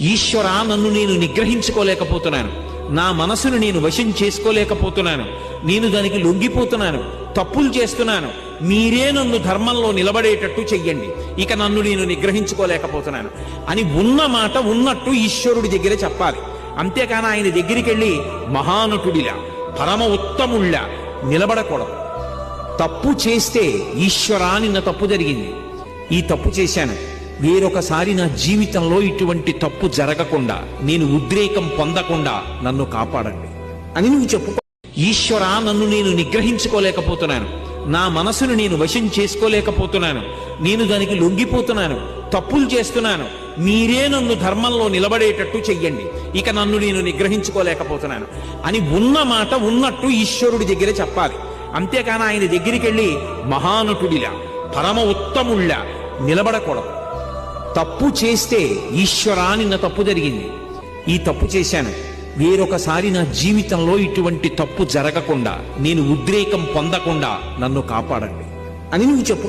ఈశ్వరా, నన్ను నేను నిగ్రహించుకోలేకపోతున్నాను, నా మనసును నేను వశం చేసుకోలేకపోతున్నాను, నేను దానికి లొంగిపోతున్నాను, తప్పులు చేస్తున్నాను, మీరే నన్ను ధర్మంలో నిలబడేటట్టు చెయ్యండి, ఇక నన్ను నేను నిగ్రహించుకోలేకపోతున్నాను అని ఉన్న మాట ఉన్నట్టు ఈశ్వరుడి దగ్గర చెప్పాలి. అంతేకాని ఆయన దగ్గరికి వెళ్ళి మహానటుడిలా పరమ ఉత్తముళ్ళ నిలబడకూడదు. తప్పు చేస్తే ఈశ్వరా, నిన్న తప్పు జరిగింది, ఈ తప్పు చేశాను, వేరొకసారి నా జీవితంలో ఇటువంటి తప్పు జరగకుండా, నేను ఉద్రేకం పొందకుండా నన్ను కాపాడండి అని నువ్వు చెప్పు. ఈశ్వరా, నన్ను నేను నిగ్రహించుకోలేకపోతున్నాను, నా మనసును నేను వశం చేసుకోలేకపోతున్నాను, నేను దానికి లొంగిపోతున్నాను, తప్పులు చేస్తున్నాను, మీరే నన్ను ధర్మంలో నిలబడేటట్టు చెయ్యండి, ఇక నన్ను నేను నిగ్రహించుకోలేకపోతున్నాను అని ఉన్న మాట ఉన్నట్టు ఈశ్వరుడి దగ్గర చెప్పాలి. అంతేకాని ఆయన దగ్గరికి వెళ్ళి మహానటుడిలా పరమ ఉత్తముళ్ళ నిలబడకూడదు. తప్పు చేస్తే ఈశ్వరా, నిన్న తప్పు జరిగింది, ఈ తప్పు చేశాను, వేరొకసారి నా జీవితంలో ఇటువంటి తప్పు జరగకుండా, నేను ఉద్రేకం పొందకుండా నన్ను కాపాడండి అని నువ్వు చెప్పు.